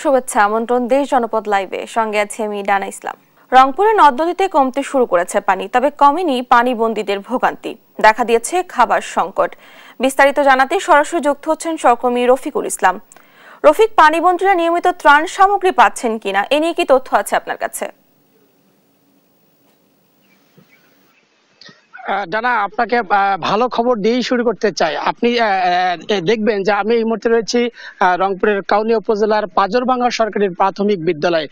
শুভেচ্ছা আমন্ত্রণ দেশ জনপদ লাইভে, সঙ্গে আছে আমি ডানা ইসলাম। রংপুরে নদ নদীতে কমতে শুরু করেছে পানি, তবে কমেনি পানিবন্দীদের ভোগান্তি, দেখা দিয়েছে খাবার সংকট। বিস্তারিত জানাতে সরাসরি যুক্ত হচ্ছেন সহকর্মী রফিকুল ইসলাম। রফিক, পানিবন্দীরা নিয়মিত ত্রাণ সামগ্রী পাচ্ছেন কিনা এ নিয়ে কি তথ্য আছে আপনার কাছে? জানা, আপনাকে ভালো খবর দিয়েই শুরু করতে চাই। আপনি দেখবেন যে আমি এই মুহূর্তে রয়েছি রংপুরের কাউনিয়া উপজেলার পাজরভাঙ্গা সরকারি প্রাথমিক বিদ্যালয়ে।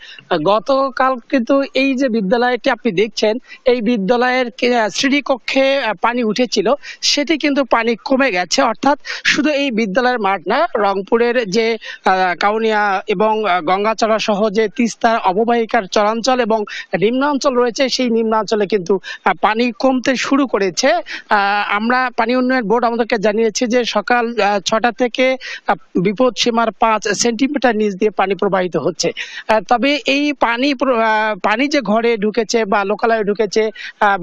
গতকাল কিন্তু এই যে বিদ্যালয়টি আপনি দেখছেন, এই বিদ্যালয়ের শ্রেণীকক্ষে পানি উঠেছিল, সেটি কিন্তু পানি কমে গেছে। অর্থাৎ শুধু এই বিদ্যালয়ের মাঠ না, রংপুরের যে কাউনিয়া এবং গঙ্গাচড়া সহ যে তিস্তার অববাহিকার চরাঞ্চল এবং নিম্নাঞ্চল রয়েছে, সেই নিম্নাঞ্চলে কিন্তু পানি কমতে শুরু করেছে। আমরা পানি উন্নয়ন বোর্ড আমাদেরকে জানিয়েছে যে সকাল ৬টা থেকে বিপদ সীমার ৫ সেন্টিমিটার নিচ দিয়ে পানি প্রবাহিত হচ্ছে। তবে এই পানি যে ঘরে ঢুকেছে বা লোকালয়ে ঢুকেছে,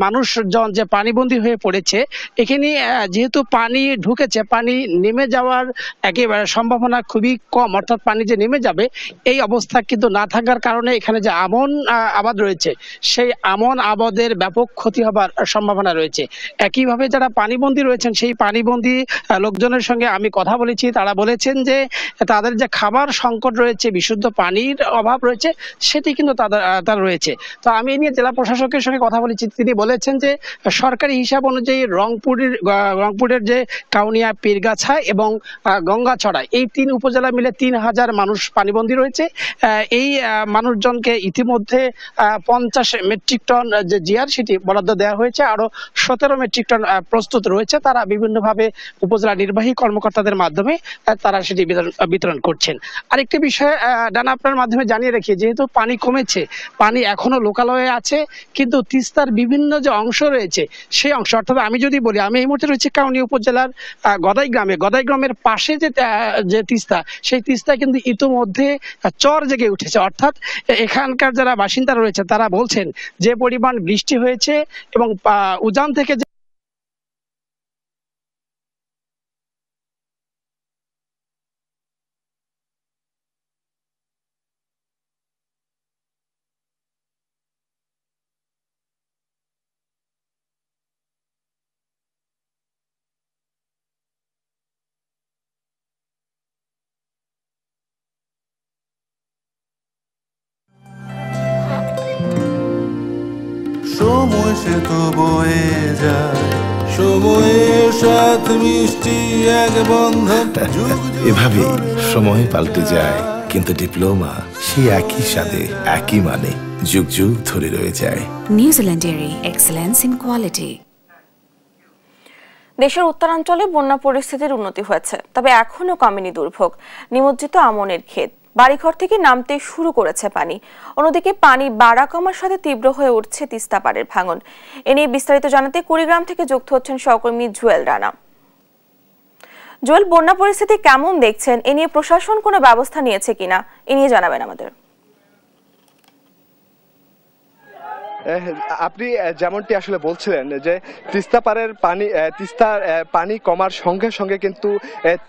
মানুষজন যে পানিবন্দী হয়ে পড়েছে, এখানে যেহেতু পানি ঢুকেছে, পানি নেমে যাওয়ার একেবারে সম্ভাবনা খুবই কম। অর্থাৎ পানি যে নেমে যাবে এই অবস্থা কিন্তু না থাকার কারণে এখানে যে আমন আবাদ রয়েছে, সেই আমন আবাদের ব্যাপক ক্ষতি হবার সম্ভাবনা রয়েছে। একইভাবে যারা পানিবন্দী রয়েছেন, সেই পানিবন্দী লোকজনের সঙ্গে আমি কথা বলেছি। তারা বলেছেন যে তাদের যে খাবার সংকট রয়েছে, বিশুদ্ধ পানির অভাব রয়েছে, সেটি কিন্তু তার রয়েছে। তো আমি এই নিয়ে জেলা প্রশাসকের সঙ্গে কথা বলেছি। তিনি বলেছেন যে সরকারি হিসাব অনুযায়ী রংপুরের যে কাউনিয়া, পীরগাছা এবং গঙ্গাচড়া, এই ৩ উপজেলা মিলে ৩,০০০ মানুষ পানিবন্দী রয়েছে। এই মানুষজনকে ইতিমধ্যে 50 মেট্রিক টন যে জিআর, সেটি বরাদ্দ দেওয়া হয়েছে। আরো 17 মেট্রিক টন প্রস্তুত রয়েছে। তারা বিভিন্নভাবে উপজেলা নির্বাহী কর্মকর্তাদের মাধ্যমে তারা সেটি বিতরণ করছেন। আরেকটি বিষয় ডানা, আপনার মাধ্যমে জানিয়ে রাখি, যেহেতু পানি কমেছে, পানি এখনো লোকালয়ে আছে, কিন্তু তিস্তার বিভিন্ন যে অংশ রয়েছে, সেই অংশ, অর্থাৎ আমি যদি বলি, আমি এই মুহূর্তে রয়েছে কাউনিয়া উপজেলার গদাই গ্রামের পাশে যে তিস্তা, সেই তিস্তা কিন্তু ইতিমধ্যে চর জেগে উঠেছে। অর্থাৎ এখানকার যারা বাসিন্দা রয়েছে তারা বলছেন যে পরিমাণ বৃষ্টি হয়েছে এবং উজান থেকে সময় সে তো বয়ে যায়, সময়ের সাথে মিষ্টি এক বন্ধন। এভাবেই সময় পাল্টে যায়, কিন্তু ডিপ্লোমা সেই একই স্বাদে, একই মানে যুগ যুগ ধরে রয়ে যায়। New Zealand dairy, excellence in quality. দেশের উত্তরাঞ্চলে বন্যা পরিস্থিতির উন্নতি হয়েছে, তবে এখনো কমেনি দুর্ভোগ। নিমজ্জিত আমনের ক্ষেত, বাড়িঘর থেকে নামতে শুরু করেছে পানি। অন্যদিকে পানি বাড়া কমার সাথে তীব্র হয়ে উঠছে তিস্তা পাড়ের ভাঙন। এ নিয়ে বিস্তারিত জানাতে কুড়িগ্রাম থেকে যুক্ত হচ্ছেন সহকর্মী জুয়েল রানা। জুয়েল, বন্যা পরিস্থিতি কেমন দেখছেন? এ নিয়ে প্রশাসন কোনো ব্যবস্থা নিয়েছে কিনা এ নিয়ে জানাবেন আমাদের। আপনি যেমনটি আসলে বলছিলেন যে তিস্তার পানি কমার সঙ্গে সঙ্গে কিন্তু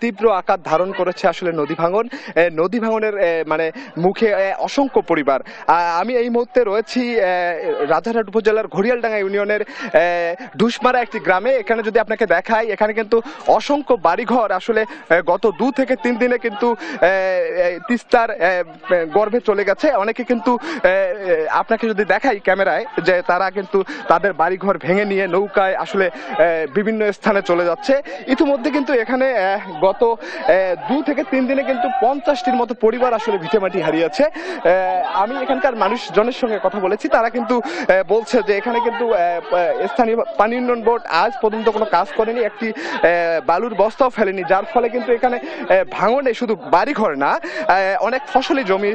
তীব্র আকার ধারণ করেছে আসলে নদী ভাঙনের মানে মুখে অসংখ্য পরিবার। আমি এই মুহূর্তে রয়েছি রাজারহাট উপজেলার ঘড়িয়ালডাঙ্গা ইউনিয়নের ডুসমারা একটি গ্রামে। এখানে যদি আপনাকে দেখাই, এখানে কিন্তু অসংখ্য বাড়িঘর আসলে গত 2 থেকে 3 দিনে কিন্তু তিস্তার গর্ভে চলে গেছে। অনেকে কিন্তু আপনাকে যদি দেখাই ক্যামেরায়, যে তারা কিন্তু তাদের বাড়িঘর ভেঙে নিয়ে নৌকায় আসলে বিভিন্ন স্থানে চলে যাচ্ছে। ইতিমধ্যে কিন্তু এখানে গত 2 থেকে 3 দিনে কিন্তু 50টির মতো পরিবার আসলে ভিটেমাটি হারিয়েছে। আমি এখানকার মানুষজনের সঙ্গে কথা বলেছি, তারা কিন্তু বলছে যে এখানে কিন্তু স্থানীয় পানি উন্নয়ন বোর্ড আজ পর্যন্ত কোনো কাজ করেনি, একটি বালুর বস্তাও ফেলেনি, যার ফলে কিন্তু এখানে ভাঙনে শুধু বাড়িঘর না, অনেক ফসলি জমি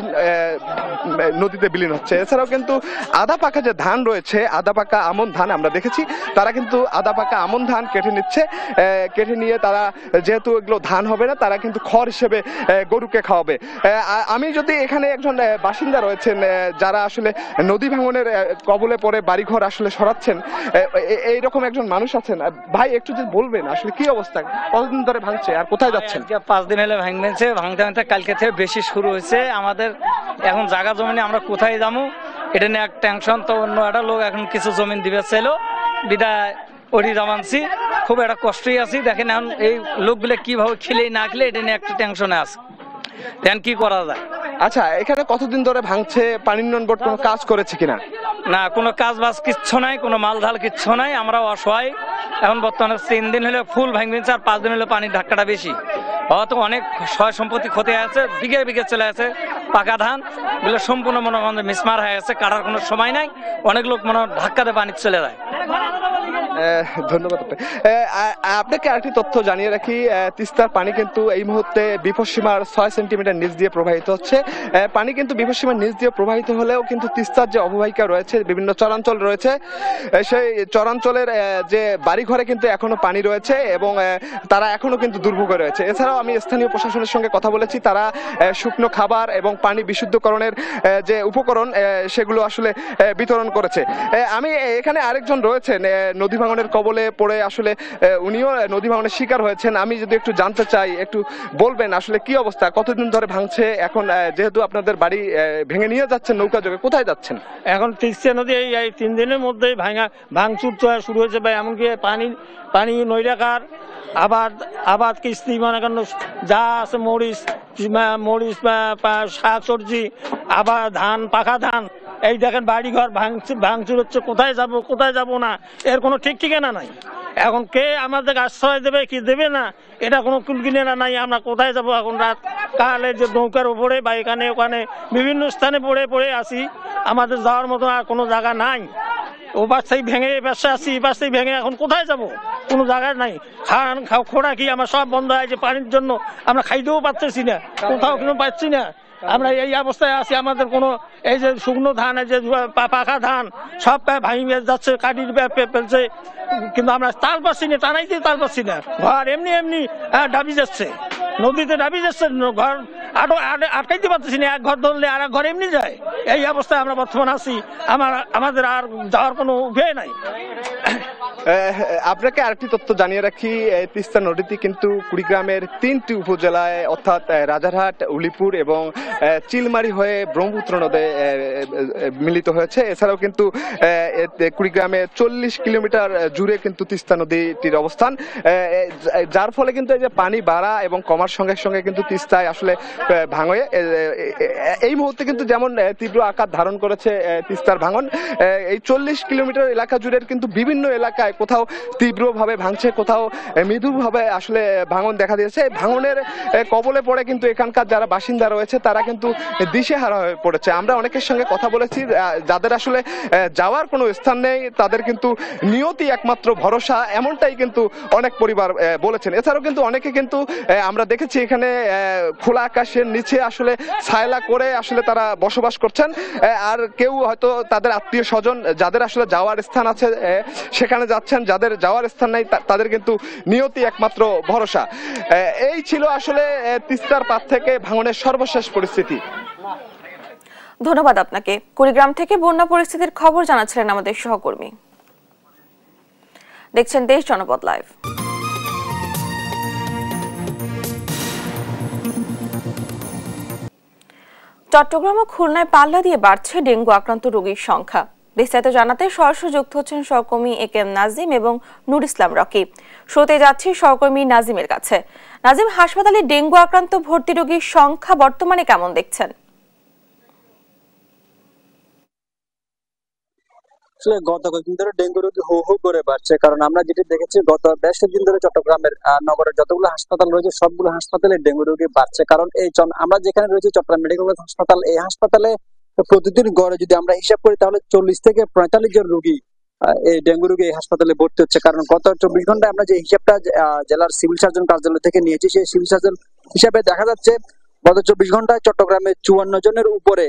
নদীতে বিলীন হচ্ছে। এছাড়াও কিন্তু আধা পাকা যে ধান রয়েছে, আদা পাকা আমন ধান আমরা দেখেছি, তারা কিন্তু আদা পাকা আমন ধান কেটে নিচ্ছে। কেটে নিয়ে তারা, যেহেতু এগুলো ধান হবে না, তারা কিন্তু খড় হিসেবে গরুকে খাওয়াবে। আমি যদি এখানে একজন বাসিন্দা রয়েছেন যারা আসলে নদী ভাঙনের কবলে পড়ে বাড়িঘর আসলে সরাচ্ছেন, এইরকম একজন মানুষ আছেন। ভাই একটু যদি বলবেন আসলে কি অবস্থা, কতদিন ধরে ভাঙছে আর কোথায় যাচ্ছেন? 5 দিন হলে ভাঙছে, ভাঙতে ভাঙতে কালকে থেকে বেশি শুরু হয়েছে। আমাদের এখন জায়গা জমিনে আমরা কোথায় যাবো এটা নিয়ে এক টেনশন। তো অন্য একটা লোক এখন কিছু জমিন দিবে চাইলো, বিদায় ওটি জামানছি, খুব একটা কষ্টই আছি। দেখেন এখন এই লোকগুলো কিভাবে খেলে না খেলে এটা নিয়ে একটা টেনশনে আছে, দেন কি করা যায়। আচ্ছা, এখানে কতদিন ধরে ভাঙছে? পানি উন্নয়ন বোর্ড কোনো কাজ করেছে কিনা? না, কোনো কাজ বাজ কিচ্ছু নাই, কোনো মালধাল কিচ্ছু নাই, আমরা অসহায়। এখন বর্তমানে 3 দিন হলে ফুল ভাঙছে, আর 5 দিন হলে পানির ধাক্কাটা বেশি। হয়তো অনেক সয় সম্পত্তি ক্ষতি আছে, বিঘে বিঘে চলে আছে। পাকা ধান গুলো সম্পূর্ণ মনে হয় মিসমার হয়ে গেছে, কাটার কোনো সময় নাই। অনেক লোক মনে হয় ধাক্কাতে পানি চলে যায়। ধন্যবাদ। আপনাকে আরেকটি তথ্য জানিয়ে রাখি, তিস্তার পানি কিন্তু এই মুহূর্তে বিপদসীমার 6 সেন্টিমিটার নিচ দিয়ে প্রবাহিত হচ্ছে। পানি কিন্তু বিপদসীমার নিচ দিয়ে প্রবাহিত হলেও কিন্তু তিস্তার যে অববাহিকা রয়েছে, বিভিন্ন চরাঞ্চল রয়েছে, সেই চরাঞ্চলের যে বাড়িঘরে কিন্তু এখনো পানি রয়েছে এবং তারা এখনো কিন্তু দুর্ভোগে রয়েছে। এছাড়াও আমি স্থানীয় প্রশাসনের সঙ্গে কথা বলেছি, তারা শুকনো খাবার এবং পানি বিশুদ্ধকরণের যে উপকরণ সেগুলো আসলে বিতরণ করেছে। আমি এখানে আরেকজন রয়েছেন নদী ভাঙনের কবলে পড়ে, আসলে উনিও নদী ভাঙনের শিকার হয়েছেন। আমি যদি একটু জানতে চাই, একটু বলবেন আসলে কি অবস্থা, কতদিন ধরে ভাঙছে? এখন যেহেতু আপনাদের বাড়ি ভেঙে নিয়ে যাচ্ছেন নৌকা যোগে, কোথায় যাচ্ছেন? এখন তিস্তা নদী এই 3 দিনের মধ্যেই ভাঙচুর শুরু হয়েছে ভাই। এমনকি পানি নৈরাকার, আবাদ কিস্তি, মনে করেন যা আছে মরিচ শাক সবজি, আবার ধান, পাকা ধান, এই দেখেন বাড়িঘর ভাঙচুর হচ্ছে। কোথায় যাব না, এর কোনো ঠিক ঠিকানা নাই। এখন কে আমাদের আশ্রয় দেবে কি দেবে না, এটা কোনো কুলকিনারা নাই। আমরা কোথায় যাব এখন? রাত কালে যে নৌকার উপরে বা এখানে ওখানে বিভিন্ন স্থানে পড়ে আসি, আমাদের যাওয়ার মতো আর কোনো জায়গা নাই। ও বাচ্চাই ভেঙে এ পাশে আসি, এ পাশেই ভেঙে, এখন কোথায় যাব? কোনো জায়গা নাই। খোড়া কি আমার সব বন্ধ হয়েছে পানির জন্য, আমরা খাইতেও পারতেছি না, কোথাও কোনো পাচ্ছি না। আমরা এই অবস্থায় আছি। আমাদের কোনো এই যে শুকনো ধান, এই যে পাকা ধান সব ভাঙিয়ে যাচ্ছে, কাটি ফেলছে, কিন্তু আমরা তাল পাচ্ছি না, টানাইতে তাল পাচ্ছি না। ঘর এমনি ডাবি যাচ্ছে, নদীতে ডাবি যাচ্ছে, ঘর আটকাইতে পারতেছি না। এক ঘর ধরলে আর এক ঘর এমনি যায়। এই অবস্থায় আমরা বর্তমান আছি। আমাদের আর যাওয়ার কোনো উপায় নাই। আপনাকে আরেকটি তথ্য জানিয়ে রাখি, তিস্তা নদীটি কিন্তু কুড়িগ্রামের 3টি উপজেলায় অর্থাৎ রাজারহাট, উলিপুর এবং চিলমারি হয়ে ব্রহ্মপুত্র নদে মিলিত হয়েছে। এছাড়াও কিন্তু কুড়িগ্রামে 40 কিলোমিটার জুড়ে কিন্তু তিস্তা নদীটির অবস্থান, যার ফলে কিন্তু এই যে পানি বাড়া এবং কমার সঙ্গে সঙ্গে কিন্তু তিস্তায় আসলে ভাঙে। এই মুহূর্তে কিন্তু যেমন তীব্র আকার ধারণ করেছে তিস্তার ভাঙন, এই 40 কিলোমিটার এলাকা জুড়ে কিন্তু বিভিন্ন এলাকায় কোথাও তীব্রভাবে ভাঙছে, কোথাও মৃদুভাবে আসলে ভাঙন দেখা দিয়েছে। ভাঙনের কবলে পড়ে কিন্তু এখানকার যারা বাসিন্দা রয়েছে তারা কিন্তু দিশেহারা হয়ে পড়েছে। আমরা অনেকের সঙ্গে কথা বলেছি, যাদের আসলে যাওয়ার কোনো স্থান নেই, তাদের কিন্তু নিয়তি একমাত্র ভরসা, এমনটাই কিন্তু অনেক পরিবার বলেছেন। এছাড়াও কিন্তু অনেকে কিন্তু আমরা দেখেছি এখানে খোলা আকাশের নিচে আসলে ছায়লা করে আসলে তারা বসবাস করছেন। আর কেউ হয়তো তাদের আত্মীয় স্বজন যাদের আসলে যাওয়ার স্থান আছে সেখানে যাচ্ছেন, যাদের যাওয়ার স্থান নাই তাদের কিন্তু নিয়তি একমাত্র ভরসা। এই ছিল আসলে তিস্তার পাড় থেকে ভাঙনের সর্বশেষ পরিস্থিতি। ধন্যবাদ আপনাকে। কুড়িগ্রাম থেকে বন্যা পরিস্থিতির খবর জানাচ্ছিলেন আমাদের সহকর্মী। দেখছেন দেশ জনপদ লাইভ। চট্টগ্রাম ও খুলনায় পাল্লা দিয়ে বাড়ছে ডেঙ্গু আক্রান্ত রোগীর সংখ্যা। বিস্তারিত জানাতে সরাসরি যুক্ত হচ্ছেন সহকর্মী একেএম নাজিম এবং নুর ইসলাম রকি। শুরুতে যাচ্ছি সহকর্মী নাজিমের কাছে। নাজিম, হাসপাতালে ডেঙ্গু আক্রান্ত ভর্তি রোগীর সংখ্যা বর্তমানে কেমন দেখছেন? গত কয়েকদিন ধরে ডেঙ্গু রোগী হু হু করে বাড়ছে, কারণ আমরা যেটি দেখেছি গত বেশ দিন ধরে চট্টগ্রামের নগরের যতগুলো হাসপাতাল রয়েছে সবগুলো হাসপাতালে ডেঙ্গু রোগী বাড়ছে। কারণ এই আমরা যেখানে রয়েছে চট্টগ্রাম মেডিকেল কলেজ হাসপাতাল, এই হাসপাতালে প্রতিদিন গড়ে যদি আমরা হিসাব করি তাহলে 40 থেকে 45 জন রোগী এই ডেঙ্গু রোগী এই হাসপাতালে ভর্তি হচ্ছে। কারণ গত 24 ঘন্টায় আমরা যে হিসাবটা জেলার সিভিল সার্জন কার্যালয় থেকে নিয়েছি, সেই সিভিল সার্জন হিসাবে দেখা যাচ্ছে গত 24 ঘন্টায় চট্টগ্রামে 54 জনের উপরে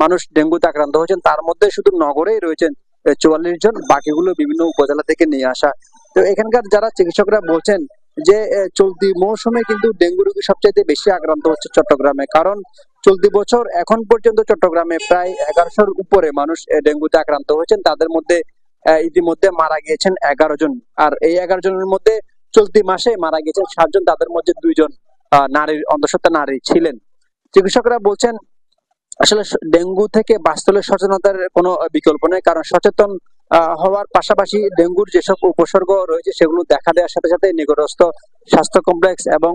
মানুষ ডেঙ্গুতে আক্রান্ত হয়েছেন। তার মধ্যে শুধু নগরেই রয়েছেন 44 জন, বাকিগুলো বিভিন্ন উপজেলা থেকে নিয়ে আসা। তো এখানকার যারা চিকিৎসকরা বলছেন যে চলতি মৌসুমে কিন্তু ডেঙ্গু রোগী সবচেয়ে বেশি আক্রান্ত হচ্ছে চট্টগ্রামে, কারণ চলতি বছর এখন পর্যন্ত চট্টগ্রামে প্রায় 1100-র উপরে মানুষ ডেঙ্গুতে আক্রান্ত হয়েছেন। তাদের মধ্যে ইতিমধ্যে মারা গিয়েছেন 11 জন, আর এই 11 জনের মধ্যে চলতি মাসে মারা গিয়েছেন 7 জন, তাদের মধ্যে 2 জন অন্তঃসত্ত্বা নারী ছিলেন। চিকিৎসকরা বলছেন আসলে ডেঙ্গু থেকে বাঁচতে হলে সচেতনতার কোনো বিকল্প নেই, কারণ সচেতন হওয়ার পাশাপাশি ডেঙ্গুর যেসব উপসর্গ রয়েছে সেগুলো দেখা দেওয়ার সাথে সাথে নিকটস্থ স্বাস্থ্য কমপ্লেক্স এবং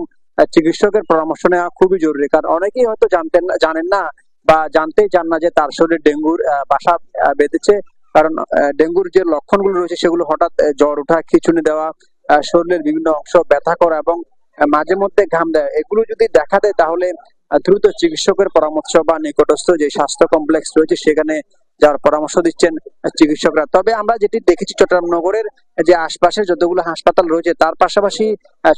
চিকিৎসকের পরামর্শ নেওয়া খুবই জরুরি। কারণ অনেকেই হয়তো জানেন না বা জানতেই চান না যে তার শরীরে ডেঙ্গুর বাসা বেঁধেছে, কারণ ডেঙ্গুর যে লক্ষণগুলো রয়েছে সেগুলো হঠাৎ জ্বর ওঠা, খিঁচুনি দেওয়া, শরীরের বিভিন্ন অংশ ব্যথা করা এবং মাঝে মধ্যে ঘাম দেয়, এগুলো যদি দেখা দেয় তাহলে দ্রুত চিকিৎসকের পরামর্শ বা নিকটস্থ যে স্বাস্থ্য কমপ্লেক্স রয়েছে সেখানে যাওয়ার পরামর্শ দিচ্ছেন চিকিৎসকরা। তবে আমরা যেটি দেখেছি চট্টগ্রাম নগরের যে আশপাশে যতগুলো হাসপাতাল রয়েছে তার পাশাপাশি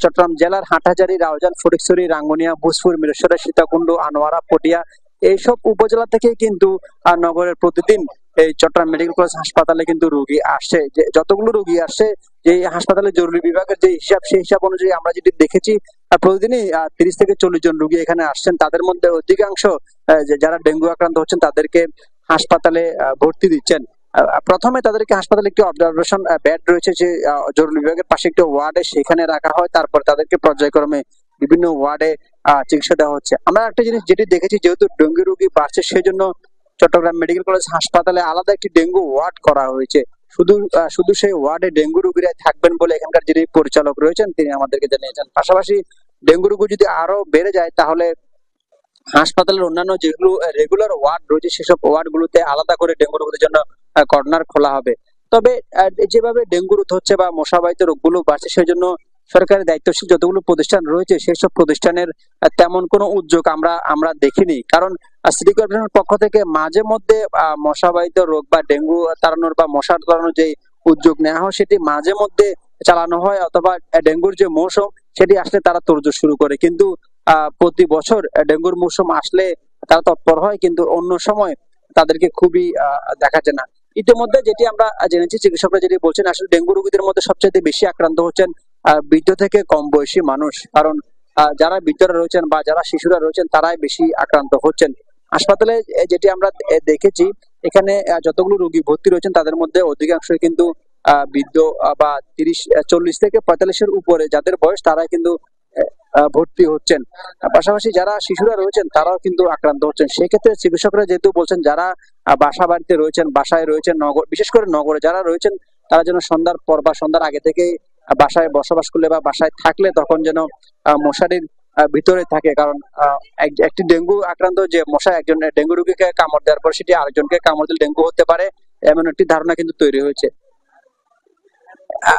চট্টগ্রাম জেলার হাটহাজারী, রাউজান, ফটিকছড়ি, রাঙ্গুনিয়া, ভূসপুর, মিরসরাই, সীতাকুণ্ড, আনোয়ারা, পটিয়া এইসব উপজেলা থেকে কিন্তু নগরের প্রতিদিন এই চট্টগ্রাম মেডিকেল কলেজ হাসপাতালে কিন্তু রোগী আসছে। যে যতগুলো রোগী আসছে, যে হাসপাতালে জরুরি বিভাগের যে হিসাব সেই হিসাব অনুযায়ী আমরা যেটি দেখেছি প্রতিদিনই 30 থেকে 40 জন রোগী এখানে আসছেন। তাদের মধ্যে অধিকাংশ যারা ডেঙ্গু আক্রান্ত হচ্ছেন তাদেরকে হাসপাতালে ভর্তি দিচ্ছেন। প্রথমে তাদেরকে হাসপাতালে একটি অবজারভেশন বেড রয়েছে যে জরুরি বিভাগের পাশে একটি ওয়ার্ডে, সেখানে রাখা হয়। তারপর তাদেরকে পর্যায়ক্রমে বিভিন্ন ওয়ার্ডে চিকিৎসা দেওয়া হচ্ছে। আমরা একটা জিনিস যেটি দেখেছি, যেহেতু ডেঙ্গু রোগী বাড়ছে সেজন্য চট্টগ্রাম মেডিকেল কলেজ হাসপাতালে আলাদা একটি ডেঙ্গু ওয়ার্ড করা হয়েছে। শুধু সেই ওয়ার্ডে ডেঙ্গু রোগীরা থাকবেন বলে এখানকার যিনি পরিচালক রয়েছেন তিনি আমাদেরকে জানিয়েছেন। পাশাপাশি ডেঙ্গু রোগী যদি আরো বেড়ে যায় তাহলে হাসপাতালের অন্যান্য যেগুলো রেগুলার ওয়ার্ড রয়েছে সেসব ওয়ার্ড গুলোতে আলাদা করে ডেঙ্গু রোগীদের জন্য কর্নার খোলা হবে। তবে যেভাবে ডেঙ্গু রোগ হচ্ছে বা মশাবাহিত রোগগুলো বাড়ছে সেজন্য সরকারের দায়িত্বশীল যতগুলো প্রতিষ্ঠান রয়েছে সেসব প্রতিষ্ঠানের তেমন কোনো উদ্যোগ আমরা দেখিনি। কারণ সিটি কর্পোরেশনের পক্ষ থেকে মাঝে মধ্যে মশাবাহিত রোগ বা ডেঙ্গু তাড়ানোর বা মশা তাড়ানোর যে উদ্যোগ নেওয়া হয় সেটি মাঝে মধ্যে চালানো হয়, অথবা ডেঙ্গুর যে মৌসুম সেটি আসলে তারা তোড়জোড় শুরু করে। কিন্তু প্রতি বছর ডেঙ্গুর মৌসুম আসলে তারা তৎপর হয়, কিন্তু অন্য সময় তাদেরকে খুবই দেখা যায় না। ইতিমধ্যে যেটি আমরা জেনেছি, চিকিৎসকরা যেটি বলছেন, আসলে ডেঙ্গু রোগীদের মধ্যে সবচেয়ে বেশি আক্রান্ত হচ্ছেন বৃদ্ধ থেকে কম বয়সী মানুষ, কারণ যারা বৃদ্ধরা রয়েছেন বা যারা শিশুরা রয়েছেন তারাই বেশি আক্রান্ত হচ্ছেন। হাসপাতালে যেটি আমরা দেখেছি, এখানে যতগুলো রোগী ভর্তি রয়েছেন তাদের মধ্যে অধিকাংশই কিন্তু বৃদ্ধ বা 40 থেকে 45-এর উপরে যাদের বয়স তারাই কিন্তু ভর্তি হচ্ছেন। পাশাপাশি যারা শিশুরা রয়েছেন তারাও কিন্তু আক্রান্ত হচ্ছেন। সেক্ষেত্রে চিকিৎসকরা যেহেতু বলছেন যারা বাসা বাড়িতে রয়েছেন, বাসায় রয়েছেন, নগর বিশেষ করে নগরে যারা রয়েছেন তারা যেন সন্ধ্যার পর বা সন্ধ্যার আগে থেকে বাসায় বসবাস করলে বা বাসায় থাকলে তখন যেন মশারির ভিতরে থাকে, কারণ একটি ডেঙ্গু আক্রান্ত যে মশা একজন ডেঙ্গু রোগীকে কামড় দেওয়ার পর সেটি আরেকজনকে কামড় দিলে ডেঙ্গু হতে পারে, এমন একটি ধারণা কিন্তু তৈরি হয়েছে।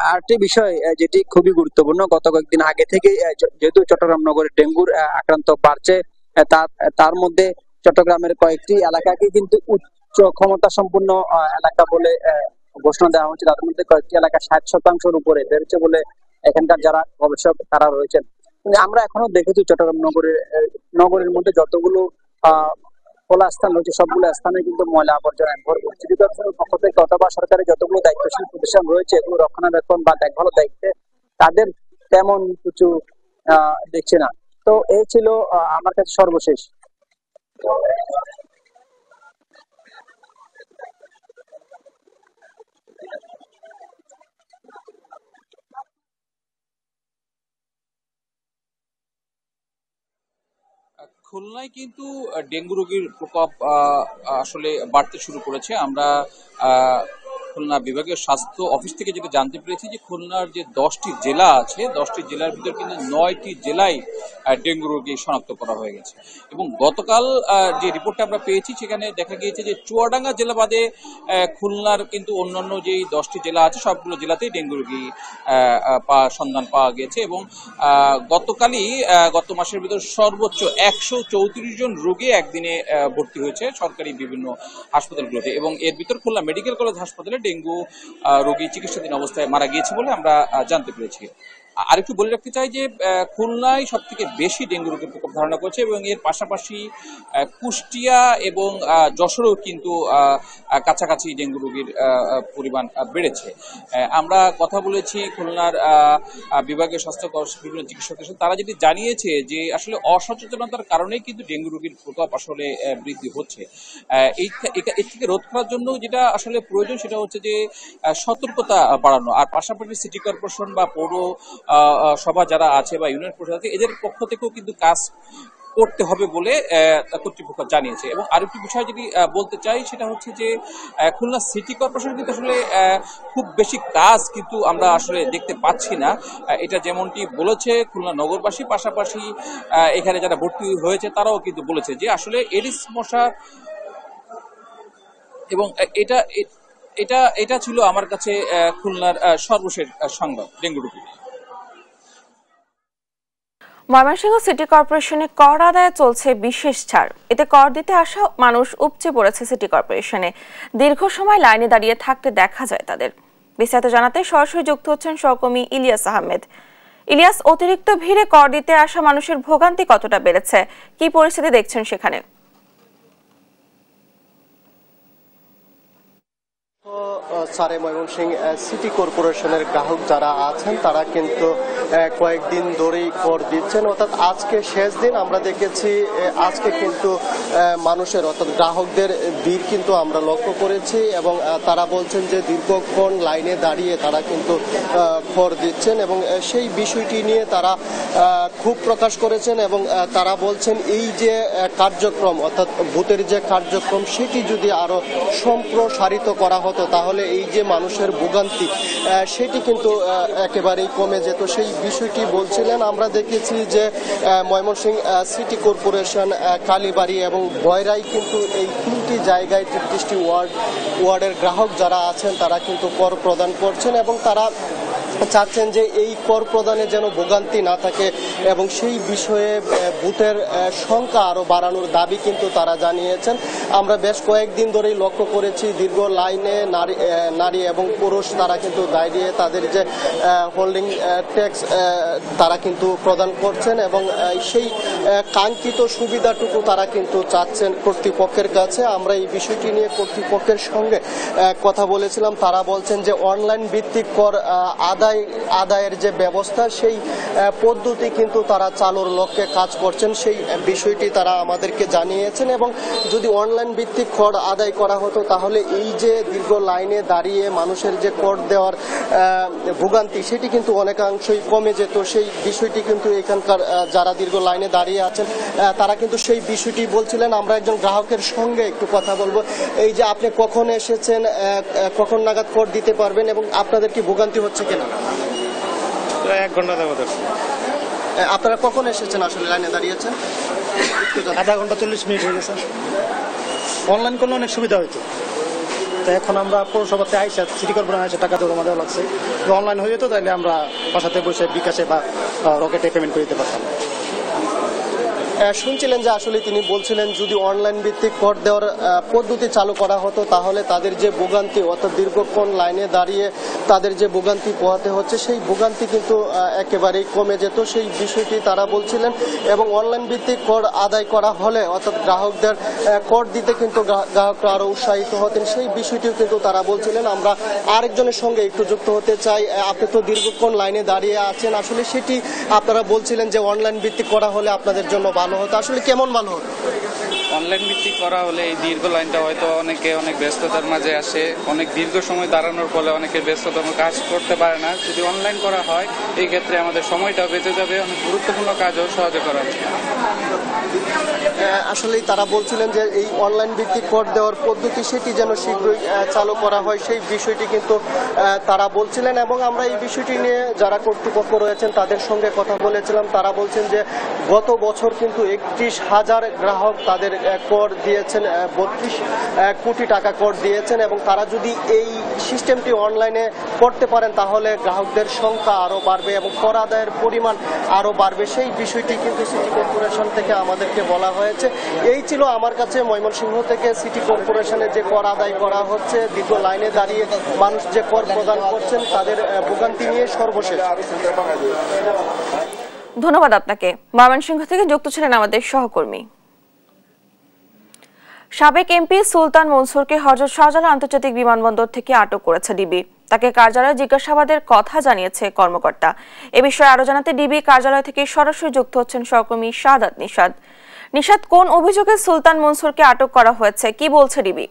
আরেকটি বিষয় যেটি খুবই গুরুত্বপূর্ণ, গত কয়েকদিন আগে থেকে যেহেতু চট্টগ্রাম নগরে ডেঙ্গুর আক্রান্ত বাড়ছে, তার মধ্যে চট্টগ্রামের কয়েকটি এলাকাকে কিন্তু উচ্চ ক্ষমতা সম্পন্ন এলাকা বলে ঘোষণা দেওয়া হচ্ছে। তাদের মধ্যে কয়েকটি এলাকা 60% উপরে বেড়েছে বলে এখানকার যারা গবেষক তারা রয়েছেন। আমরা এখনো দেখেছি চট্টগ্রাম নগরের মধ্যে যতগুলো খোলা স্থান রয়েছে সবগুলো স্থানে কিন্তু ময়লা আবর্জনায় ভরপুর। সিটি কর্পোরেশনের পক্ষ থেকে অথবা সরকারের যতগুলো দায়িত্বশীল প্রতিষ্ঠান রয়েছে এগুলো রক্ষণাবেক্ষণ বা দেখভালের দায়িত্বে তাদের তেমন কিছু দেখছে না। তো এই ছিল আমার কাছে সর্বশেষ। খুলনায় কিন্তু ডেঙ্গু রোগীর প্রকোপ আসলে বাড়তে শুরু করেছে। আমরা খুলনা বিভাগীয় স্বাস্থ্য অফিস থেকে যেটা জানতে পেরেছি যে খুলনার যে 10টি জেলা আছে 10টি জেলার ভিতর কিন্তু 9টি জেলায় ডেঙ্গু রোগী শনাক্ত করা হয়ে গেছে। এবং গতকাল যে রিপোর্টটা আমরা পেয়েছি সেখানে দেখা গিয়েছে যে চুয়াডাঙ্গা জেলা বাদে খুলনার কিন্তু অন্যান্য যেই 10টি জেলা আছে সবগুলো জেলাতেই ডেঙ্গু রোগী সন্ধান পাওয়া গেছে। এবং গতকালই গত মাসের ভিতর সর্বোচ্চ 134 জন রোগী একদিনে ভর্তি হয়েছে সরকারি বিভিন্ন হাসপাতালগুলোতে, এবং এর ভিতর খুলনা মেডিকেল কলেজ হাসপাতালে ডেঙ্গু রোগী চিকিৎসাধীন অবস্থায় মারা গিয়েছে বলে আমরা জানতে পেরেছি। আরেকটু বলে রাখতে চাই যে খুলনায় সব থেকে বেশি ডেঙ্গু রোগের প্রকোপ ধারণা করছে এবং এর পাশাপাশি কুষ্টিয়া এবং যশোরেও কিন্তু কাছাকাছি ডেঙ্গু রোগীর পরিমাণ বেড়েছে। আমরা কথা বলেছি খুলনার বিভাগীয় স্বাস্থ্য বিভিন্ন চিকিৎসকের সাথে, তারা যেটি জানিয়েছে যে আসলে অসচেতনতার কারণেই কিন্তু ডেঙ্গু রোগীর প্রকোপ আসলে বৃদ্ধি হচ্ছে। এর থেকে রোধ করার জন্য যেটা আসলে প্রয়োজন সেটা হচ্ছে যে সতর্কতা বাড়ানো, আর পাশাপাশি সিটি কর্পোরেশন বা পৌর সভা যারা আছে বা ইউনিয়ন পরিষদ আছে এদের পক্ষ থেকেও কিন্তু কাজ করতে হবে বলে কর্তৃপক্ষ জানিয়েছে। এবং আরেকটি বিষয় যদি বলতে চাই সেটা হচ্ছে যে খুলনা সিটি কর্পোরেশন কিন্তু আসলে খুব বেশি কাজ কিন্তু আমরা আসলে দেখতে পাচ্ছি না, এটা যেমনটি বলেছে খুলনা নগরবাসী, পাশাপাশি এখানে যারা ভর্তি হয়েছে তারাও কিন্তু বলেছে যে আসলে এডিস মশা, এবং এটা ছিল আমার কাছে খুলনার সর্বশেষ সংবাদ ডেঙ্গু রোগী। ময়মনসিংহ সিটি কর্পোরেশনে কর আদায়ে চলছে বিশেষ ছাড়। এতে কর দিতে আসা মানুষ উপচে পড়েছে সিটি কর্পোরেশনে। দীর্ঘ সময় লাইনে দাঁড়িয়ে থাকতে দেখা যায় তাদের। বিস্তারিত জানাতে সরাসরি যুক্ত হচ্ছেন সহকর্মী ইলিয়াস আহমেদ। ইলিয়াস, অতিরিক্ত ভিড়ে কর দিতে আসা মানুষের ভোগান্তি কতটা বেড়েছে, কি পরিস্থিতি দেখছেন সেখানে? সারে ময়মনসিংহ সিটি কর্পোরেশনের গ্রাহক যারা আছেন তারা কিন্তু কয়েকদিন ধরেই কর দিচ্ছেন, অর্থাৎ আজকে শেষ দিন। আমরা দেখেছি আজকে কিন্তু মানুষের অর্থাৎ গ্রাহকদের ভিড় কিন্তু আমরা লক্ষ্য করেছি এবং তারা বলছেন যে দীর্ঘক্ষণ লাইনে দাঁড়িয়ে তারা কিন্তু কর দিচ্ছেন এবং সেই বিষয়টি নিয়ে তারা ক্ষোভ প্রকাশ করেছেন এবং তারা বলছেন এই যে কার্যক্রম অর্থাৎ বুথের যে কার্যক্রম সেটি যদি আরো সম্প্রসারিত করা হতো তাহলে এই যে মানুষের ভোগান্তি সেটি কিন্তু একেবারেই কমে যেত, সেই বিষয়টি বলছিলেন। আমরা দেখেছি যে ময়মনসিংহ সিটি কর্পোরেশন, কালীবাড়ি এবং বয়রাই কিন্তু এই তিনটি জায়গায় ৩৩টি ওয়ার্ডের গ্রাহক যারা আছেন তারা কিন্তু কর প্রদান করছেন এবং তারা চাচ্ছেন যে এই কর প্রদানে যেন ভোগান্তি না থাকে এবং সেই বিষয়ে বুথের সংখ্যা আরো বাড়ানোর দাবি কিন্তু তারা জানিয়েছেন। আমরা বেশ কয়েকদিন ধরেই লক্ষ্য করেছি দীর্ঘ লাইনে নারী এবং পুরুষ তারা কিন্তু দাঁড়িয়ে তাদের যে হোল্ডিং ট্যাক্স তারা কিন্তু প্রদান করছেন এবং সেই কাঙ্ক্ষিত সুবিধাটুকু তারা কিন্তু চাচ্ছেন কর্তৃপক্ষের কাছে। আমরা এই বিষয়টি নিয়ে কর্তৃপক্ষের সঙ্গে কথা বলেছিলাম, তারা বলছেন যে অনলাইন ভিত্তিক কর আদায়ের যে ব্যবস্থা সেই পদ্ধতি কিন্তু তারা চালুর লক্ষ্যে কাজ করছেন, সেই বিষয়টি তারা আমাদেরকে জানিয়েছেন এবং যদি অনলাইন ভিত্তিক কর আদায় করা হতো তাহলে এই যে দীর্ঘ লাইনে দাঁড়িয়ে মানুষের যে কর দেওয়ার ভোগান্তি সেটি কিন্তু অনেকাংশই কমে যেত। সেই বিষয়টি কিন্তু এখানকার যারা দীর্ঘ লাইনে দাঁড়িয়ে আছেন তারা কিন্তু সেই বিষয়টি বলছিলেন। আমরা একজন গ্রাহকের সঙ্গে একটু কথা বলবো। এই যে আপনি কখন এসেছেন, কখন নাগাদ কর দিতে পারবেন এবং আপনাদের কি ভোগান্তি হচ্ছে কিনা? 1 ঘন্টা যাবত। আপনারা কখন এসেছেন আসলে লাইনে দাঁড়িয়েছেন? আধা ঘন্টা 40 মিনিট হয়ে গেছে। অনলাইন করলে অনেক সুবিধা হইতো, তো এখন আমরা পৌরসভাতে আইসা সিটি কর্পোরেশন আইসা টাকা জমা দেওয়া লাগছে। অনলাইন হয়ে যেত তাহলে আমরা বাসাতে বসে বিকাশে বা রকেটে পেমেন্ট করে দিতে পারতাম। শুনছিলেন যে আসলে তিনি বলছিলেন যদি অনলাইন ভিত্তিক কর দেওয়ার পদ্ধতি চালু করা হতো তাহলে তাদের যে ভোগান্তি অর্থাৎ দীর্ঘক্ষণ লাইনে দাঁড়িয়ে তাদের যে ভোগান্তি পোহাতে হচ্ছে সেই ভোগান্তি কিন্তু একেবারেই কমে যেত, সেই বিষয়টি তারা বলছিলেন। এবং অনলাইন ভিত্তিক কর আদায় করা হলে অর্থাৎ গ্রাহকদের কর দিতে কিন্তু গ্রাহকরা আরো উৎসাহিত হতেন, সেই বিষয়টিও কিন্তু তারা বলছিলেন। আমরা আরেকজনের সঙ্গে একটু যুক্ত হতে চাই। আপনি তো দীর্ঘক্ষণ লাইনে দাঁড়িয়ে আছেন, আসলে সেটি আপনারা বলছিলেন যে অনলাইন ভিত্তিক করা হলে আপনাদের জন্য ভালো হতো, আসলে কেমন ভালো হতো? অনলাইন ভিত্তিক করা হলে এই দীর্ঘ লাইনটা হয়তো অনেক ব্যস্ততার মাঝে আসে, অনেক দীর্ঘ সময় দাঁড়ানোর ফলে অনেকে ব্যস্ততম কাজ করতে পারে না। যদি অনলাইন করা হয় এই ক্ষেত্রে আমাদের সময়টাও বেঁচে যাবে, অনেক গুরুত্বপূর্ণ কাজও সহজে করা যাবে। আসলেই তারা বলছিলেন যে এই অনলাইন ভিত্তিক কর দেওয়ার পদ্ধতি সেটি যেন শীঘ্রই চালু করা হয়, সেই বিষয়টি কিন্তু তারা বলছিলেন। এবং আমরা এই বিষয়টি নিয়ে যারা কর্তৃপক্ষ রয়েছেন তাদের সঙ্গে কথা বলেছিলাম, তারা বলছেন যে গত বছর কিন্তু কিন্তু 31,000 গ্রাহক তাদের কর দিয়েছেন, 32 কোটি টাকা কর দিয়েছেন এবং তারা যদি এই সিস্টেমটি অনলাইনে করতে পারেন তাহলে গ্রাহকদের সংখ্যা আরও বাড়বে এবং কর আদায়ের পরিমাণ আরও বাড়বে। সেই বিষয়টি কিন্তু সিটি কর্পোরেশন থেকে আমাদেরকে বলা হয়েছে। এই ছিল আমার কাছে ময়মনসিংহ থেকে সিটি কর্পোরেশনে যে কর আদায় করা হচ্ছে, দীর্ঘ লাইনে দাঁড়িয়ে মানুষ যে কর প্রদান করছেন তাদের ভোগান্তি নিয়ে সর্বশেষ। ধন্যবাদ আপনাকে। ময়মনসিংহ থেকে যুক্ত ছিলেন আমাদের সহকর্মী। সাবেক এমপি সুলতান মনসুরকে হযরত শাহজালাল আন্তর্জাতিক বিমানবন্দর থেকে আটক করেছে ডিবি। তাকে কার্যালয়ে জিজ্ঞাসাবাদের কথা জানিয়েছে কর্মকর্তা। এ বিষয়ে আরো জানাতে ডিবি কার্যালয় থেকে সরাসরি যুক্ত হচ্ছেন সহকর্মী শাহাদাত নিশাদ। নিশাদ, কোন অভিযোগে সুলতান মনসুরকে আটক করা হয়েছে, কি বলছে ডিবি?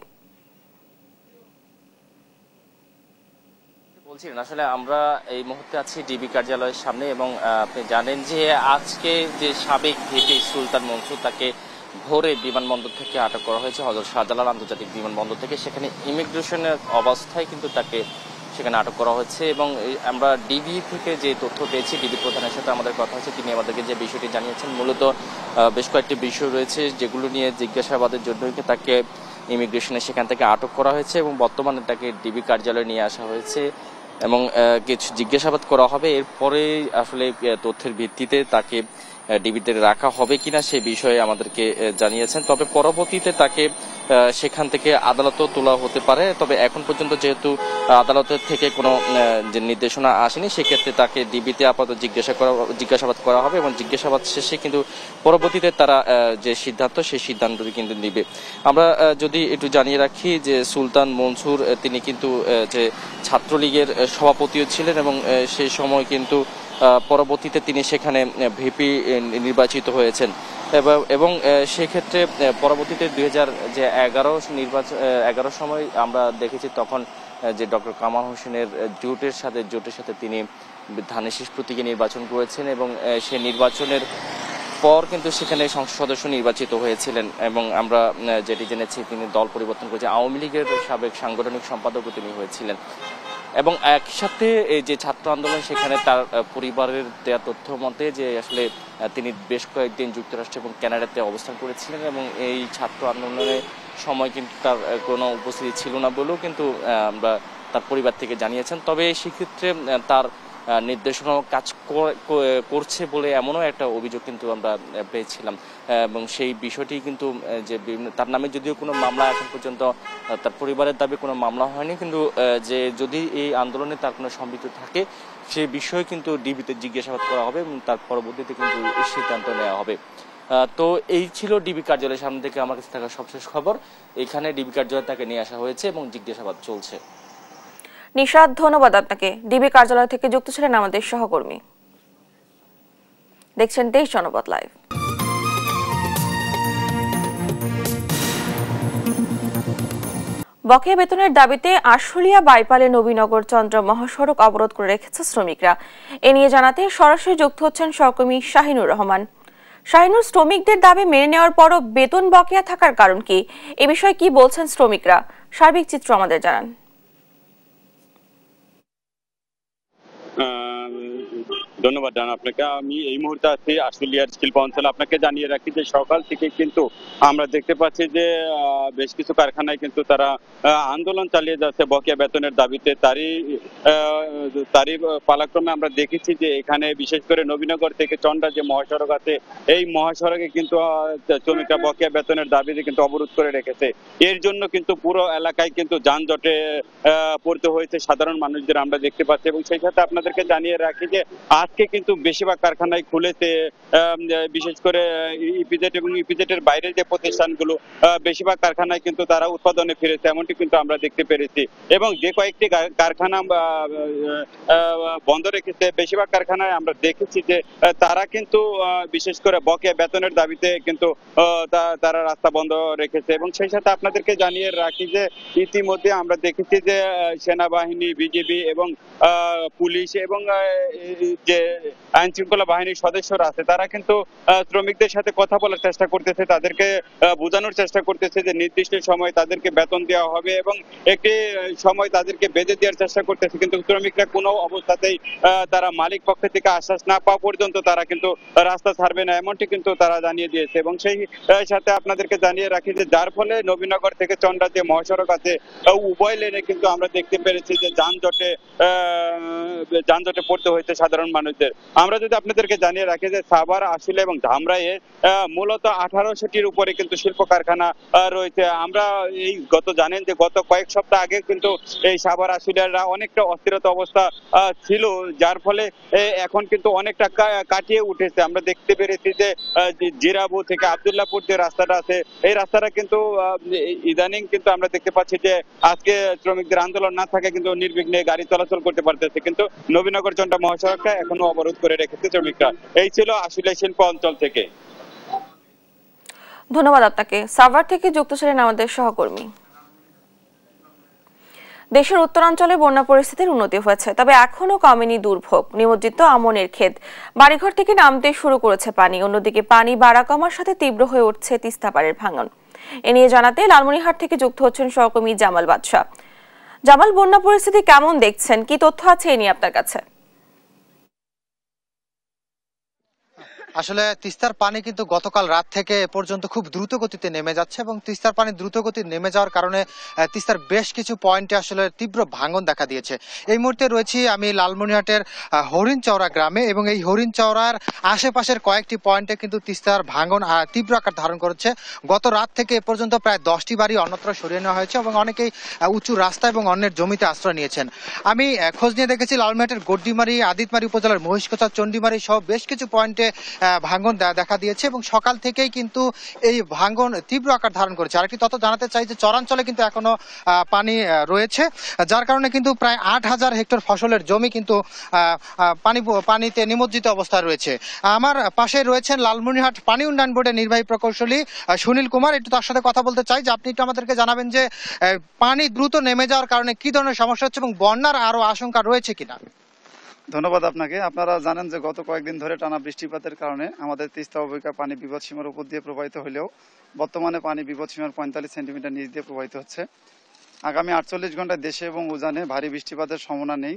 বলছিলেন আসলে আমরা এই মুহূর্তে আছি ডিবি কার্যালয়ের সামনে এবং আপনি জানেন যে আজকে যে সাবেক ভিপি সুলতান মনসুর তাকে ভোরে বিমানবন্দর থেকে আটক করা হয়েছে হযরত শাহজালাল আন্তর্জাতিক বিমানবন্দর থেকে। সেখানে ইমিগ্রেশনের অবস্থায় কিন্তু তাকে সেখানে আটক করা হয়েছে এবং আমরা ডিবি থেকে যে তথ্য পেয়েছি, ডিবি প্রধানের সাথে আমাদের কথা হয়েছে, তিনি আমাদেরকে যে বিষয়টি জানিয়েছেন মূলত বেশ কয়েকটি বিষয় রয়েছে যেগুলো নিয়ে জিজ্ঞাসাবাদের জন্য তাকে ইমিগ্রেশনে সেখান থেকে আটক করা হয়েছে এবং বর্তমানে তাকে ডিবি কার্যালয়ে নিয়ে আসা হয়েছে এবং কিছু জিজ্ঞাসাবাদ করা হবে। এরপরে আসলে তথ্যের ভিত্তিতে তাকে ডিবিতে রাখা হবে কিনা সে বিষয়ে আমাদেরকে জানিয়েছেন। তবে পরবর্তীতে তাকে সেখান থেকে আদালতেও তোলা হতে পারে। তবে এখন পর্যন্ত যেহেতু আদালতের থেকে কোনো যে নির্দেশনা আসেনি, সেক্ষেত্রে তাকে ডিবিতে আপাতত জিজ্ঞাসাবাদ করা হবে এবং জিজ্ঞাসাবাদ শেষে কিন্তু পরবর্তীতে তারা যে সিদ্ধান্ত সেই সিদ্ধান্তটি কিন্তু নিবে। আমরা যদি একটু জানিয়ে রাখি যে সুলতান মনসুর তিনি কিন্তু যে ছাত্রলীগের সভাপতিও ছিলেন এবং সেই সময় কিন্তু পরবর্তীতে তিনি সেখানে ভিপি নির্বাচিত হয়েছেন এবং সেক্ষেত্রে পরবর্তীতে 2011 সময় আমরা দেখেছি তখন যে ডক্টর কামাল হোসেনের জোটের সাথে তিনি ধানের শীষ প্রতীকে নির্বাচন করেছেন এবং সেই নির্বাচনের পর কিন্তু সেখানে সংসদ সদস্য নির্বাচিত হয়েছিলেন এবং আমরা যেটি জেনেছি তিনি দল পরিবর্তন করেছে, আওয়ামী লীগের সাবেক সাংগঠনিক সম্পাদকও তিনি হয়েছিলেন এবং একসাথে এই যে ছাত্র আন্দোলন সেখানে তার পরিবারের দেওয়া তথ্য মতে যে আসলে তিনি বেশ কয়েকদিন যুক্তরাষ্ট্র এবং কানাডাতে অবস্থান করেছিলেন এবং এই ছাত্র আন্দোলনের সময় কিন্তু তার কোনো উপস্থিতি ছিল না বলেও কিন্তু আমরা তার পরিবার থেকে জানিয়েছেন। তবে সেক্ষেত্রে তার নির্দেশনা কাজ করছে বলে এমনও একটা অভিযোগ কিন্তু আমরা পেয়েছিলাম এবং সেই বিষয়টি কিন্তু যে তার নামে যদিও কোনো মামলা এখন পর্যন্ত তার পরিবারের দাবি কোনো মামলা হয়নি, কিন্তু যে যদি এই আন্দোলনে তার কোনো সম্পৃক্ত থাকে সে বিষয়ে কিন্তু ডিবিতে জিজ্ঞাসাবাদ করা হবে এবং তার পরবর্তীতে কিন্তু সিদ্ধান্ত নেওয়া হবে। তো এই ছিল ডিবি কার্যালয়ের সামনে থেকে আমার কাছে থাকা সবশেষ খবর। এখানে ডিবি কার্যালয়ে তাকে নিয়ে আসা হয়েছে এবং জিজ্ঞাসাবাদ চলছে। নিশাদ, ধন্যবাদ আপনাকে। ডিবি কার্যালয় থেকে যুক্ত ছিলেন আমাদের সহকর্মী। দেখছেন দেশ জনপদ লাইভ। বকেয়া বেতনের দাবিতে আশুলিয়া বাইপালে নবীনগর চন্দ্র মহাসড়ক অবরোধ করে রেখেছে শ্রমিকরা। এ নিয়ে জানাতে সরাসরি যুক্ত হচ্ছেন সহকর্মী শাহিনুর রহমান। শাহিনুর, শ্রমিকদের দাবি মেনে নেওয়ার পরও বেতন বকেয়া থাকার কারণ কি, এ বিষয়ে কি বলছেন শ্রমিকরা, সার্বিক চিত্র আমাদের জানান। ধন্যবাদ জান আপনাকে। আমি এই মুহূর্তে আছি আশুলিয়ার শিল্প অঞ্চলে। আপনাকে জানিয়ে রাখি যে সকাল থেকে কিন্তু আমরা দেখতে পাচ্ছি যে বেশ কিছু কারখানায় কিন্তু তারা আন্দোলন চালিয়ে যাচ্ছে বকেয়া বেতনের দাবিতে। তারই পালাক্রমে আমরা দেখেছি যে এখানে বিশেষ করে নবীনগর থেকে চন্দ্রা যে মহাসড়ক আছে, এই মহাসড়কে কিন্তু শ্রমিকরা বকেয়া বেতনের দাবিতে কিন্তু অবরোধ করে রেখেছে। এর জন্য কিন্তু পুরো এলাকায় কিন্তু যানজটে পড়তে হয়েছে সাধারণ মানুষদের আমরা দেখতে পাচ্ছি। এবং সেই সাথে আপনাদেরকে জানিয়ে রাখি যে আজকে কিন্তু বেশিরভাগ কারখানায় খুলেছে, বিশেষ করে ইপিজেড এবং ইপিজেডের বাইরের যে প্রতিষ্ঠানগুলো বেশিরভাগ কারখানায় কিন্তু তারা উৎপাদনে ফিরেছে, এমনটি কিন্তু আমরা দেখতে পেরেছি। এবং যে কয়েকটি কারখানা বন্ধ রেখেছে, বেশিরভাগ কারখানায় আমরা দেখেছি যে তারা কিন্তু বিশেষ করে বকেয়া বেতনের দাবিতে কিন্তু তারা রাস্তা বন্ধ রেখেছে। এবং সেই সাথে আপনাদেরকে জানিয়ে রাখি যে ইতিমধ্যে আমরা দেখেছি যে সেনাবাহিনী, বিজিবি এবং পুলিশ এবং যে আইন শৃঙ্খলা বাহিনীর সদস্যরা আছে তারা কিন্তু শ্রমিকদের সাথে কথা বলার চেষ্টা করতেছে, তাদেরকে বোঝানোর চেষ্টা করতেছে যে নির্দিষ্ট সময় তাদেরকে বেতন দেওয়া হবে এবং একটি সময় তাদেরকে বেঁধে দেওয়ার চেষ্টা করতেছে, কিন্তু শ্রমিকরা কোনো অবস্থাতেই তারা মালিক পক্ষ থেকে আশ্বাস না পাওয়া পর্যন্ত তারা কিন্তু রাস্তা ছাড়বে না, এমনটি কিন্তু তারা জানিয়ে দিয়েছে। এবং সেই সাথে আপনাদেরকে জানিয়ে রাখি যে যার ফলে নবীনগর থেকে চন্দ্রা যে মহাসড়ক আছে উভয় লেনে কিন্তু আমরা দেখতে পেরেছি যে যানজটে পড়তে হয়েছে সাধারণ মানুষদের। আমরা যদি আপনাদেরকে জানিয়ে রাখি যে সাভার, আশুলিয়া এবং ধামরাইয়ে মূলত 1800টির উপরে কিন্তু শিল্প কারখানা রয়েছে। আমরা এই জানেন যে গত কয়েক সপ্তাহ আগে কিন্তু এই সাভার, আশুলিয়ারা অনেকটা অস্থিরতা অবস্থা ছিল, যার ফলে এখন কিন্তু অনেকটা কাটিয়ে উঠেছে। আমরা দেখতে পেরেছি যে জিরাবু থেকে আব্দুল্লাহপুর যে রাস্তাটা আছে এই রাস্তাটা কিন্তু ইদানিং কিন্তু আমরা দেখতে পাচ্ছি যে আজকে শ্রমিকদের আন্দোলন না থাকে কিন্তু নির্বিঘ্নে গাড়ি চলাচল করতে পারতেছে, কিন্তু নবীনগর চন্দ্রা মহাসড়কটা এখনো অবরোধ করে রেখেছে শ্রমিকরা। এই ছিল আশুলিয়া শিল্প অঞ্চল থেকে। ধন্যবাদ আপনাকে। সাভার থেকে যুক্ত ছিলেন আমাদের সহকর্মী। দেশের উত্তরাঞ্চলে বন্যা পরিস্থিতির উন্নতি হয়েছে, তবে এখনো কমেনি দুর্ভোগ। নিমজ্জিত আমনের ক্ষেত, বাড়িঘর থেকে নামতে শুরু করেছে পানি। অন্যদিকে পানি বাড়া কমার সাথে তীব্র হয়ে উঠছে তিস্তাপাড়ের ভাঙন। এ নিয়ে জানাতে লালমনিরহাট থেকে যুক্ত হচ্ছেন সহকর্মী জামাল বাদশা। জামাল, বন্যা পরিস্থিতি কেমন দেখছেন, কি তথ্য আছে এ নিয়ে আপনার কাছে? আসলে তিস্তার পানি কিন্তু গতকাল রাত থেকে এ পর্যন্ত খুব দ্রুত গতিতে নেমে যাচ্ছে এবং তিস্তার পানি দ্রুত গতিতে নেমে যাওয়ার কারণে তিস্তার বেশ কিছু পয়েন্টে আসলে তীব্র ভাঙন দেখা দিয়েছে। এই মুহূর্তে রয়েছি আমি লালমনিরহাটের হরিণচৌরা গ্রামে এবং এই হরিণচৌরার আশেপাশের কয়েকটি পয়েন্টে কিন্তু তিস্তার ভাঙন তীব্র আকার ধারণ করেছে। গত রাত থেকে এ পর্যন্ত প্রায় 10টি বাড়ি অন্যত্র সরিয়ে নেওয়া হয়েছে এবং অনেকেই উঁচু রাস্তা এবং অন্যের জমিতে আশ্রয় নিয়েছেন। আমি খোঁজ নিয়ে দেখেছি লালমনিরহাটের গড্ডিমারি, আদিতমারি উপজেলার মহিষকোচা, চণ্ডীমারি সহ বেশ কিছু পয়েন্টে ভাঙন দেখা দিয়েছে এবং সকাল থেকেই কিন্তু এই ভাঙন তীব্র আকার ধারণ করেছে। আরেকটি তথ্য জানাতে চাই যে চরাঞ্চলে কিন্তু এখনো পানি রয়েছে, যার কারণে কিন্তু প্রায় 8000 হেক্টর ফসলের জমি কিন্তু পানিতে নিমজ্জিত অবস্থায় রয়েছে। আমার পাশে রয়েছেন লালমনিরহাট পানি উন্নয়ন বোর্ডের নির্বাহী প্রকৌশলী সুনীল কুমার। একটু তার সাথে কথা বলতে চাই যে আপনি একটু আমাদেরকে জানাবেন যে পানি দ্রুত নেমে যাওয়ার কারণে কি ধরনের সমস্যা হচ্ছে এবং বন্যার আরো আশঙ্কা রয়েছে কিনা। ধন্যবাদ আপনাকে। আপনারা জানেন যে গত কয়েকদিন ধরে টানা বৃষ্টিপাতের কারণে আমাদের তিস্তা অববাহিকার পানি বিপদসীমার উপর দিয়ে প্রবাহিত হলেও বর্তমানে পানি বিপদসীমার 45 সেন্টিমিটার নিচ দিয়ে প্রবাহিত হচ্ছে। আগামী 48 ঘন্টায় দেশে এবং উজানে ভারী বৃষ্টিপাতের সম্ভাবনা নেই।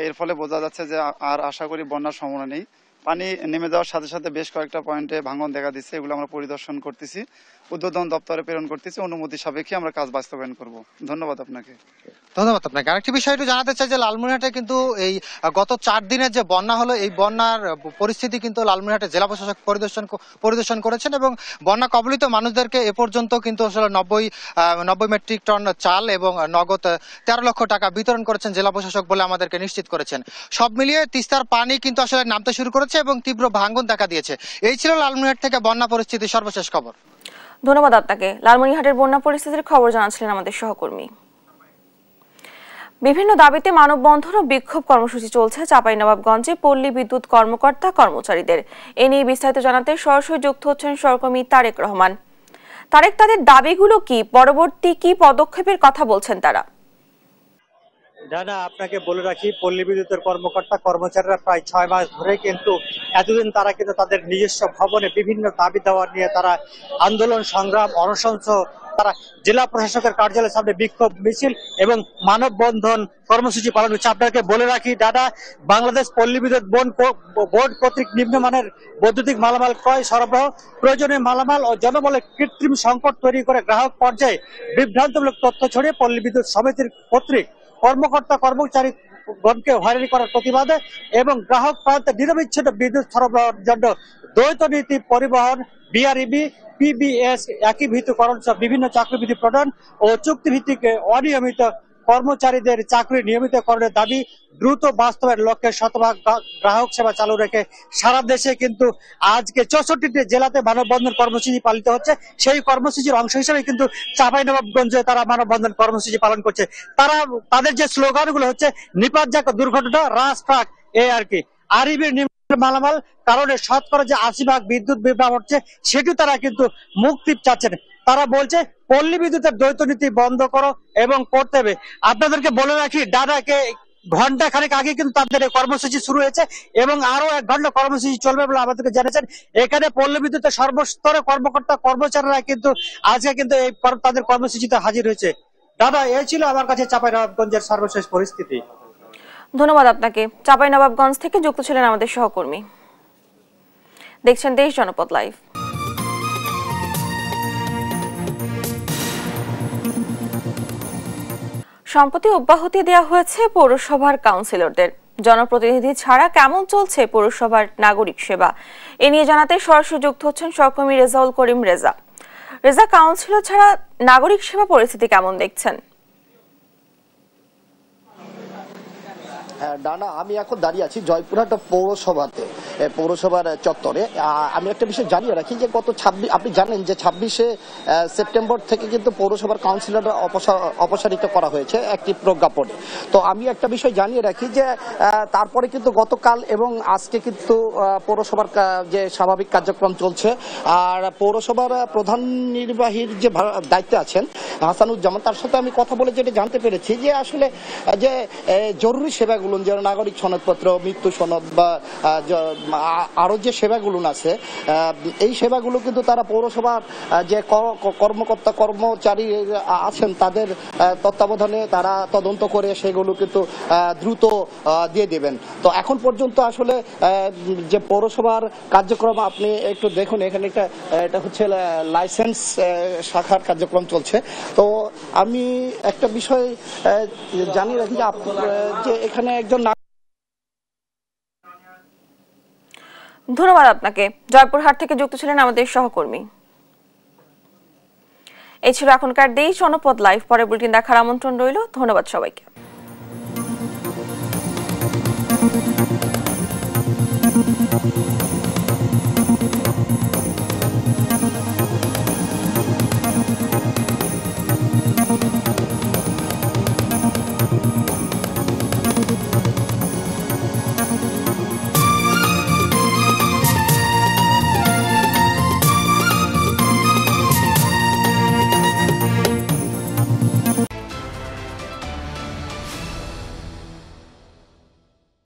এর ফলে বোঝা যাচ্ছে যে আর আশা করি বন্যার সম্ভাবনা নেই। পানি নেমে যাওয়ার সাথে সাথে বেশ কয়েকটা পয়েন্টে ভাঙন দেখা দিচ্ছে, এগুলো আমরা পরিদর্শন করতেছি, উদ্বোধন দপ্তরে প্রেরণ করতেছি, অনুমতি সাপেক্ষে আমরা কাজ বাস্তবায়ন করব। ধন্যবাদ আপনাকে। ধন্যবাদ আপনাকে। আরেকটি বিষয় একটু জানাতে চাই যে লালমনিরহাটে কিন্তু এই গত 4 দিনের যে বন্যা হলো এই বন্যার পরিস্থিতি কিন্তু লালমনিরহাটের জেলা প্রশাসক পরিদর্শন করেছেন এবং বন্যা কবলিত মানুষদেরকে এ পর্যন্ত কিন্তু আসলে 90 মেট্রিক টন চাল এবং নগদ 13 লক্ষ টাকা বিতরণ করেছেন জেলা প্রশাসক বলে আমাদেরকে নিশ্চিত করেছেন। সব মিলিয়ে তিস্তার পানি কিন্তু আসলে নামতে শুরু করেছে এবং তীব্র ভাঙন দেখা দিয়েছে। এই ছিল লালমনিরহাট থেকে বন্যা পরিস্থিতির সর্বশেষ খবর। ধন্যবাদ আপনাকে। লালমনিরহাটের বন্যা পরিস্থিতির খবর জানাচ্ছিলেন আমাদের সহকর্মী। বিভিন্ন দাবিতে মানববন্ধন ও বিক্ষোভ কর্মসূচি চলছে চাঁপাইনবাবগঞ্জে পল্লী বিদ্যুৎ কর্মকর্তা কর্মচারীদের। এ নিয়ে বিস্তারিত জানাতে সরাসরি যুক্ত হচ্ছেন সহকর্মী তারেক রহমান। তারেক, তাদের দাবিগুলো কি, পরবর্তী কি পদক্ষেপের কথা বলছেন তারা? ডানা, আপনাকে বলে রাখি, পল্লী বিদ্যুতের কর্মকর্তা কর্মচারীরা প্রায় 6 মাস ধরে কিন্তু এতদিন তারা কিন্তু তাদের নিজস্ব ভবনে বিভিন্ন দাবি দেওয়া নিয়ে তারা আন্দোলন, সংগ্রাম, অনশন তারা জেলা প্রশাসকের কার্যালয়ের সামনে বিক্ষোভ মিছিল এবং মানববন্ধন কর্মসূচি পালন করছে। আপনাকে বলে রাখি দাদা, বাংলাদেশ পল্লী বিদ্যুৎ বোর্ড কর্তৃক নিম্নমানের বৈদ্যুতিক মালামাল ক্রয়, সরবরাহ, প্রয়োজনীয় মালামাল ও জনবলের কৃত্রিম সংকট তৈরি করে গ্রাহক পর্যায়ে বিভ্রান্তমূলক তথ্য ছড়িয়ে পল্লী বিদ্যুৎ সমিতির কর্তৃক কর্মকর্তা কর্মচারীগণকে হয়রানি করার প্রতিবাদে এবং গ্রাহক প্রান্তে নিরবিচ্ছিন্ন বিদ্যুৎ সরবরাহের জন্য দ্বৈত নীতি পরিবহন, বিআরইবি, পিবিএস একীভূতকরণ সহ বিভিন্ন চাকরিবিধি প্রদান ও চুক্তিভিত্তিক অনিয়মিত কর্মচারীদের চাকরি নিয়মিতকরণের দাবি দ্রুত বাস্তবায়নের লক্ষ্যে শতভাগ গ্রাহক সেবা চালু রেখে সারা দেশে কিন্তু আজকে 64টি জেলাতে মানববন্ধন কর্মসূচি পালিত হচ্ছে। সেই কর্মসূচির অংশ হিসেবে কিন্তু চাঁপাইনবাবগঞ্জে তারা মানববন্ধন কর্মসূচি পালন করছে। তাদের যে স্লোগানগুলো হচ্ছে নিপাতজাত দুর্ঘটনা, রাস ট্রাক, এই আর কি আরইবির মালামাল কারণে শতকরা যে 80% বিদ্যুৎ বিভ্রাট হচ্ছে সেটি তারা কিন্তু মুক্তি চাচ্ছেন। তারা বলছে পল্লী বিদ্যুতের দ্বৈত নীতি বন্ধ করো এবং করতে হবে। আপনাদেরকে বলে রাখি, ডানাকে ঘন্টা খানেক আগে কিন্তু তাদের এই কর্মসূচি শুরু হয়েছে এবং আরো 1 ঘন্টা কর্মসূচি চলবে বলে আমাদেরকে জানিয়েছেন। এখানে পল্লী বিদ্যুতের সর্বস্তরে কর্মকর্তা কর্মচারীরা কিন্তু আজকে কিন্তু এই তাদের কর্মসূচিতে হাজির হয়েছে। দাদা, এই ছিল আমার কাছে চাঁপাইনবাবগঞ্জের সর্বশেষ পরিস্থিতি। ধন্যবাদ আপনাকে। চাঁপাইনবাবগঞ্জ থেকে যুক্ত ছিলেন আমাদের সহকর্মী। দেখছেন দেশ জনপদ লাইভ। সম্প্রতি অব্যাহতি দেওয়া হয়েছে পৌরসভার কাউন্সিলরদের। জনপ্রতিনিধি ছাড়া কেমন চলছে পৌরসভার নাগরিক সেবা, এ নিয়ে জানাতে সরাসরি যুক্ত হচ্ছেন সহকর্মী রেজাউল করিম রেজা। রেজা, কাউন্সিলর ছাড়া নাগরিক সেবা পরিস্থিতি কেমন দেখছেন? হ্যাঁ ডানা, আমি এখন দাঁড়িয়ে আছি জয়পুরহাট পৌরসভাতে, পৌরসভার চত্বরে। আমি একটা বিষয় জানিয়ে রাখি যে গত 26 আপনি জানেন যে 26শে সেপ্টেম্বর থেকে কিন্তু পৌরসভার কাউন্সিলররা অপসারিত করা হয়েছে একটি প্রজ্ঞাপনে। তো আমি একটা বিষয় জানিয়ে রাখি যে তারপরে কিন্তু গতকাল এবং আজকে কিন্তু পৌরসভার যে স্বাভাবিক কার্যক্রম চলছে। আর পৌরসভার প্রধান নির্বাহীর যে দায়িত্বে আছেন হাসানুজ্জামান, তার সাথে আমি কথা বলে যেটা জানতে পেরেছি যে আসলে যে জরুরি সেবাগুলো, যেমন নাগরিক সনদপত্র, মৃত্যু সনদ বা আরো যে সেবাগুলো আছে, এই সেবাগুলো কিন্তু তারা পৌরসভার যে কর্মকর্তা কর্মচারী আছেন তাদের তত্ত্বাবধানে তারা তদন্ত করে সেগুলো কিন্তু দ্রুত দিয়ে দেবেন। তো এখন পর্যন্ত আসলে যে পৌরসভার কার্যক্রম আপনি একটু দেখুন, এখানে এটা হচ্ছে লাইসেন্স শাখার কার্যক্রম চলছে। তো আমি একটা বিষয় জানিয়ে রাখি যে এখানে একজন। ধন্যবাদ আপনাকে। জয়পুরহাট থেকে যুক্ত ছিলেন আমাদের সহকর্মী। এই ছিল এখনকার দেশ জনপদ লাইভ। পরে বুলেটিন দেখার আমন্ত্রণ রইল। ধন্যবাদ সবাইকে।